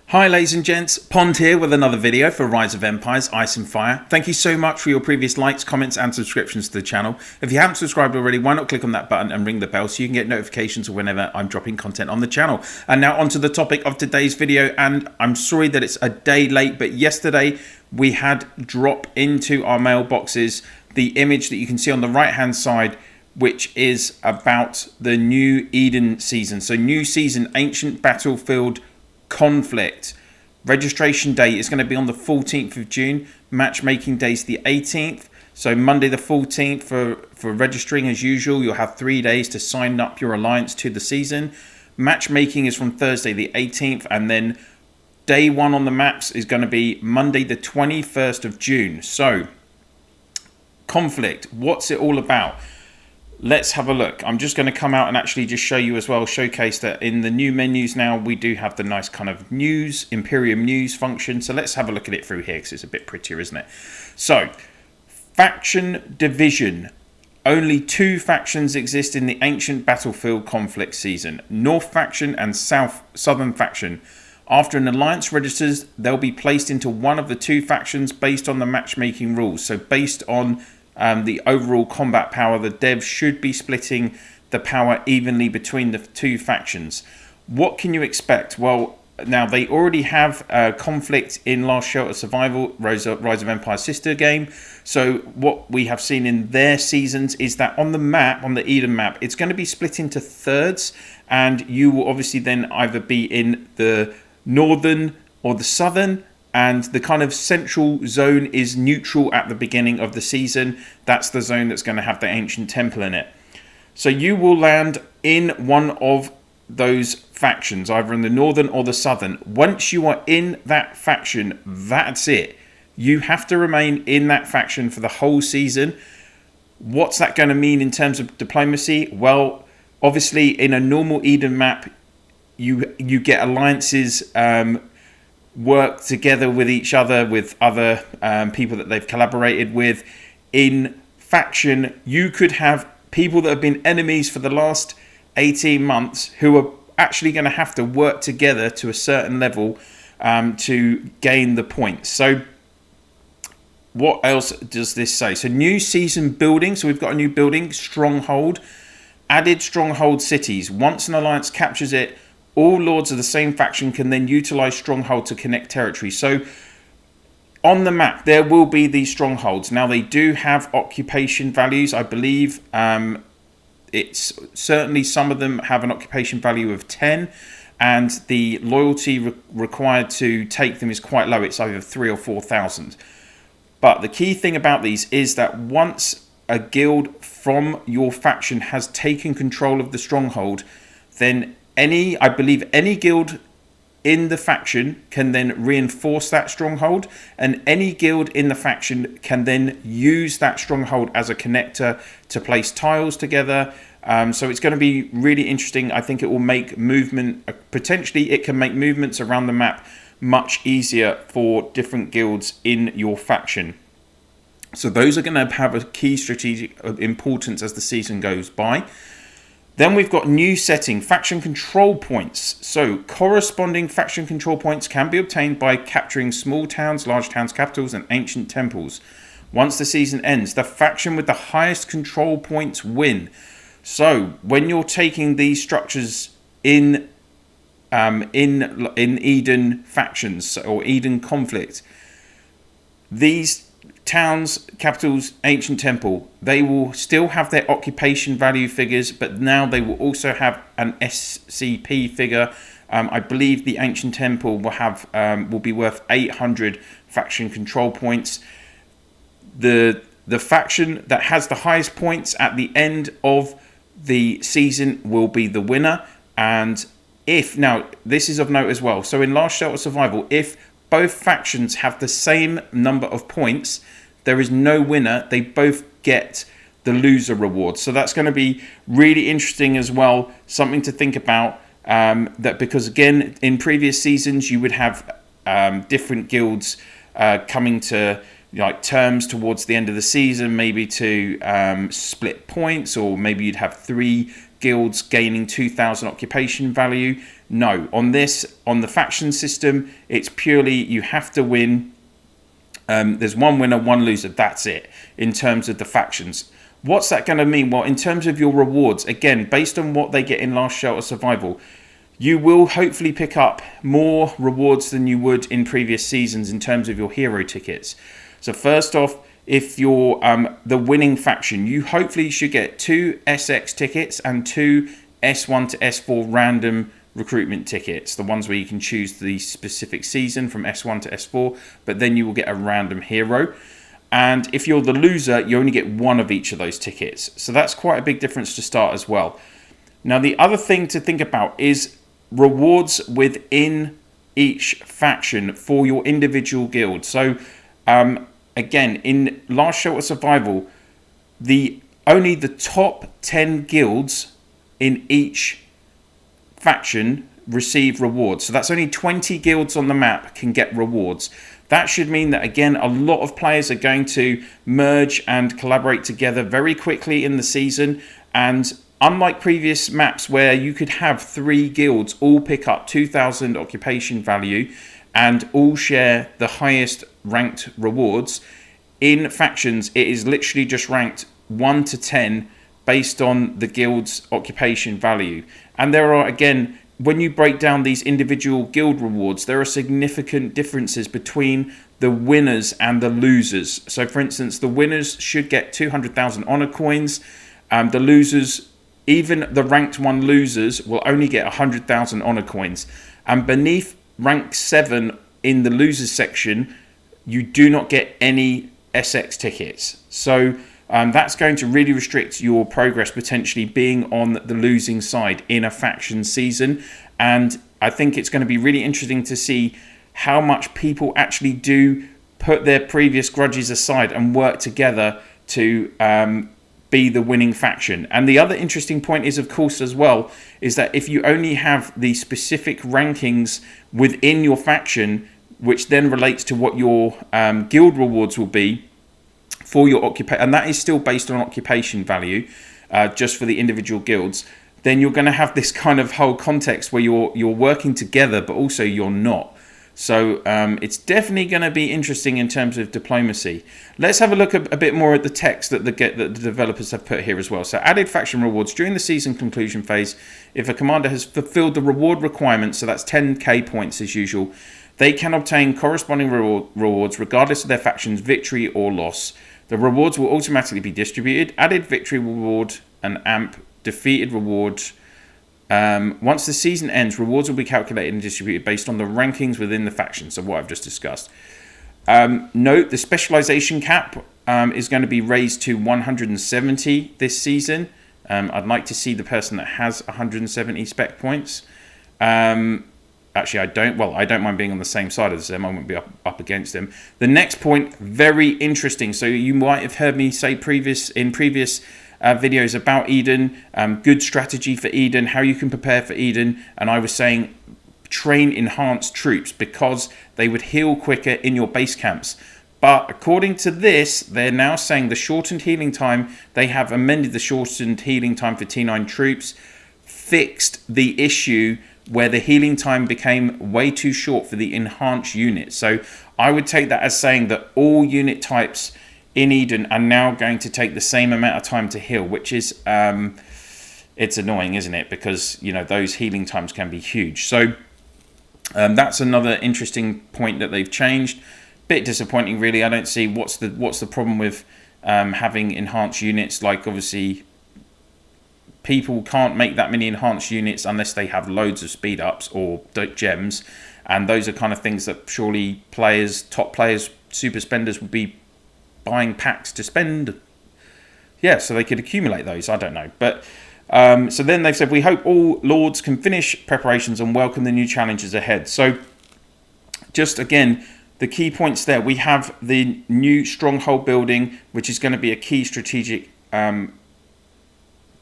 Hi ladies and gents, Pond here with another video for Rise of Empires, Ice and Fire. Thank you so much for your previous likes, comments and subscriptions to the channel. If you haven't subscribed already, why not click on that button and ring the bell so you can get notifications whenever I'm dropping content on the channel. And now onto the topic of today's video, and I'm sorry that it's a day late, but yesterday we had drop into our mailboxes the image that you can see on the right hand side, which is about the new Eden season. So new season, Ancient Battlefield Conflict. Registration date is going to be on the 14th of June. Matchmaking day is the 18th. So Monday the 14th for registering as usual. You'll have 3 days to sign up your alliance to the season. Matchmaking is from Thursday the 18th, and then day one on the maps is going to be Monday the 21st of June. So Conflict, what's it all about? Let's have a look. I'm just going to come out and actually just show you as well, showcase that in the new menus now we do have the nice kind of news, Imperium news function. So let's have a look at it through here because it's a bit prettier, isn't it? So faction division. Only 2 factions exist in the Ancient Battlefield Conflict season. North faction and Southern faction. After an alliance registers, they'll be placed into one of the 2 factions based on the matchmaking rules. So based on the overall combat power, the devs should be splitting the power evenly between the 2 factions. What can you expect? Well, now they already have conflict in Last Shelter Survival, Rise of Empire sister game. So what we have seen in their seasons is that on the map, on the Eden map, it's going to be split into thirds, and you will obviously then either be in the northern or the southern, and the kind of central zone is neutral at the beginning of the season. That's the zone that's going to have the ancient temple in it. So you will land in one of those factions, either in the northern or the southern. Once you are in that faction, that's it. You have to remain in that faction for the whole season. What's that going to mean in terms of diplomacy? Well, obviously in a normal Eden map, you get alliances, work together with each other, with other people that they've collaborated with. In faction, you could have people that have been enemies for the last 18 months who are actually going to have to work together to a certain level to gain the points. So what else does this say? So new season building. So we've got a new building, Stronghold. Added Stronghold Cities. Once an alliance captures it, all lords of the same faction can then utilize Stronghold to connect territory. So on the map, there will be these strongholds. Now, they do have occupation values. I believe it's certainly some of them have an occupation value of 10. And the loyalty required to take them is quite low. It's either 3,000 or 4,000. But the key thing about these is that once a guild from your faction has taken control of the stronghold, then I believe any guild in the faction can then reinforce that stronghold, and any guild in the faction can then use that stronghold as a connector to place tiles together. So it's going to be really interesting. I think it will make movement, potentially it can make movements around the map much easier for different guilds in your faction. So those are going to have a key strategic importance as the season goes by. Then we've got new setting, faction control points. So corresponding faction control points can be obtained by capturing small towns, large towns, capitals, and ancient temples. Once the season ends, the faction with the highest control points win. So when you're taking these structures in Eden factions or Eden conflict, these towns, capitals, ancient temple, they will still have their occupation value figures, but now they will also have an SCP figure. I believe the ancient temple will be worth 800 faction control points. The faction that has the highest points at the end of the season will be the winner. And now this is of note as well. So in Last Shelter Survival, if both factions have the same number of points, there is no winner. They both get the loser reward. So that's going to be really interesting as well. Something to think about. That because again, in previous seasons, you would have different guilds coming to terms towards the end of the season, maybe to split points, or maybe you'd have 3 guilds gaining 2,000 occupation value. No, on the faction system, it's purely you have to win. There's one winner, one loser. That's it in terms of the factions. What's that going to mean? Well, in terms of your rewards, again, based on what they get in Last Shelter Survival, you will hopefully pick up more rewards than you would in previous seasons in terms of your hero tickets. So first off, if you're the winning faction, you hopefully should get 2 SX tickets and 2 S1 to S4 random recruitment tickets, the ones where you can choose the specific season from S1 to S4, but then you will get a random hero. And if you're the loser, you only get 1 of each of those tickets. So that's quite a big difference to start as well. Now, the other thing to think about is rewards within each faction for your individual guild. So again, in Last Shelter Survival, only the top 10 guilds in each faction receive rewards. So that's only 20 guilds on the map can get rewards. That should mean that, again, a lot of players are going to merge and collaborate together very quickly in the season. And unlike previous maps where you could have 3 guilds all pick up 2,000 occupation value and all share the highest ranked rewards, in factions it is literally just ranked 1 to 10 based on the guild's occupation value. And there are, again, when you break down these individual guild rewards, there are significant differences between the winners and the losers. So for instance, the winners should get 200,000 honor coins. The losers, even the ranked 1 losers, will only get 100,000 honor coins. And beneath rank 7 in the losers section, you do not get any SX tickets. So that's going to really restrict your progress potentially being on the losing side in a faction season. And I think it's going to be really interesting to see how much people actually do put their previous grudges aside and work together to be the winning faction. And the other interesting point is, of course, as well, is that if you only have the specific rankings within your faction, which then relates to what your guild rewards will be for your occupation, and that is still based on occupation value, just for the individual guilds, then you're going to have this kind of whole context where you're working together, but also you're not. So it's definitely going to be interesting in terms of diplomacy. Let's have a look a bit more at the text that the developers have put here as well. So added faction rewards during the season conclusion phase. If a commander has fulfilled the reward requirements, so that's 10k points as usual, they can obtain corresponding rewards regardless of their faction's victory or loss. The rewards will automatically be distributed. Added victory reward and AMP defeated reward. Once the season ends, rewards will be calculated and distributed based on the rankings within the faction. So what I've just discussed. Note the specialization cap is going to be raised to 170 this season. I'd like to see the person that has 170 spec points. Actually, I don't mind being on the same side as them. I won't be up against them. The next point, very interesting. So you might have heard me say in previous videos about Eden, good strategy for Eden, how you can prepare for Eden. And I was saying train enhanced troops because they would heal quicker in your base camps. But according to this, they're now saying the shortened healing time, they have amended the shortened healing time for T9 troops, fixed the issue where the healing time became way too short for the enhanced unit. So I would take that as saying that all unit types in Eden are now going to take the same amount of time to heal, which is, it's annoying, isn't it? Because, you know, those healing times can be huge. So that's another interesting point that they've changed. Bit disappointing, really. I don't see what's the problem with having enhanced units. Like, obviously, people can't make that many enhanced units unless they have loads of speed ups or gems, and those are kind of things that surely top players, super spenders would be buying packs to spend. Yeah, so they could accumulate those. I don't know, but so then they've said we hope all lords can finish preparations and welcome the new challenges ahead. So just again, the key points there, we have the new stronghold building, which is going to be a key strategic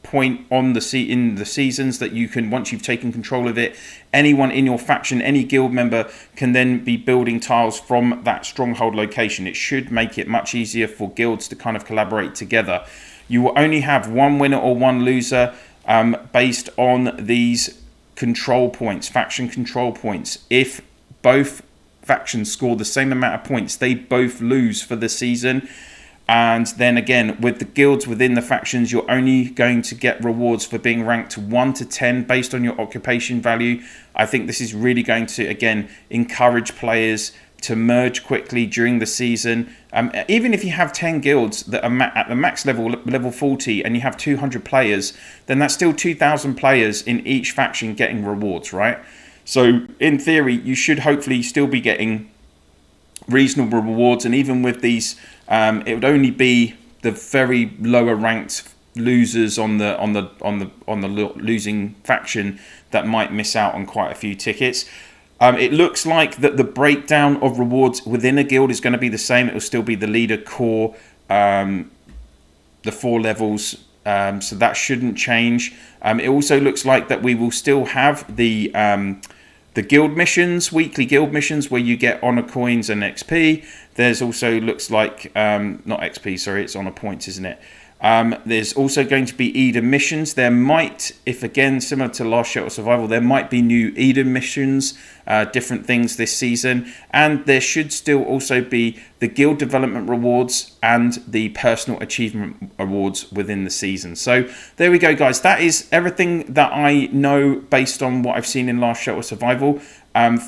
point on in the seasons that you can, once you've taken control of it, anyone in your faction, any guild member can then be building tiles from that stronghold location. It should make it much easier for guilds to kind of collaborate together. You will only have one winner or one loser. based on these control points, faction control points. If both factions score the same amount of points, they both lose for the season. And then again, with the guilds within the factions, you're only going to get rewards for being ranked 1 to 10 based on your occupation value. I think this is really going to, again, encourage players to merge quickly during the season. Even if you have 10 guilds that are at the max level, level 40, and you have 200 players, then that's still 2,000 players in each faction getting rewards, right? So in theory, you should hopefully still be getting reasonable rewards. And even with these, it would only be the very lower ranked losers on the losing faction that might miss out on quite a few tickets. It looks like that the breakdown of rewards within a guild is going to be the same. It will still be the leader, core, the 4 levels, so that shouldn't change. It also looks like that we will still have the guild missions, weekly guild missions, where you get honor coins and XP. There's also looks like not XP, sorry, it's honor points, isn't it? There's also going to be Eden missions. There might, if again similar to Last Shelter Survival, there might be new Eden missions, different things this season, and there should still also be the guild development rewards and the personal achievement awards within the season. So there we go, guys. That is everything that I know based on what I've seen in Last Shelter Survival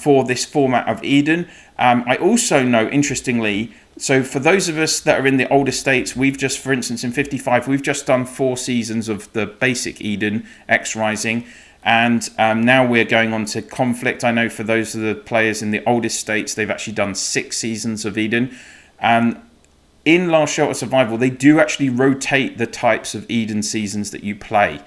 for this format of Eden. I also know, interestingly, so for those of us that are in the older states, we've just, for instance, in 55, we've just done 4 seasons of the basic Eden, X Rising, and now we're going on to Conflict. I know for those of the players in the oldest states, they've actually done 6 seasons of Eden. In Last Shelter Survival, they do actually rotate the types of Eden seasons that you play.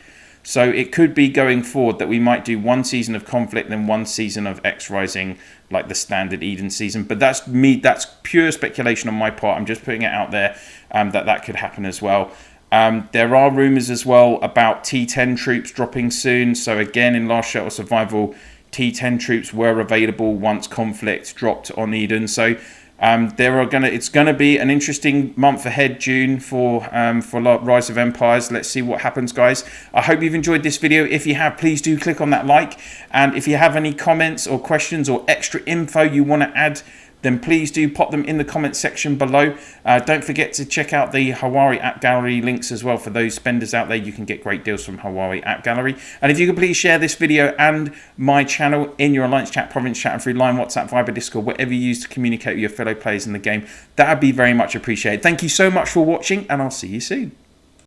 So it could be going forward that we might do 1 season of Conflict and 1 season of X Rising, like the standard Eden season. But that's that's pure speculation on my part. I'm just putting it out there that could happen as well. There are rumors as well about T10 troops dropping soon. So again, in Last Shelter Survival, T10 troops were available once Conflict dropped on Eden. So it's gonna be an interesting month ahead, June, for Rise of Empires. Let's see what happens, guys. I hope you've enjoyed this video. If you have, please do click on that like, and if you have any comments or questions or extra info you want to add, then please do pop them in the comment section below. Don't forget to check out the Huawei App Gallery links as well for those spenders out there. You can get great deals from Huawei App Gallery. And if you could please share this video and my channel in your Alliance chat, Province chat, and through Line, WhatsApp, Viber, Discord, whatever you use to communicate with your fellow players in the game, that would be very much appreciated. Thank you so much for watching, and I'll see you soon.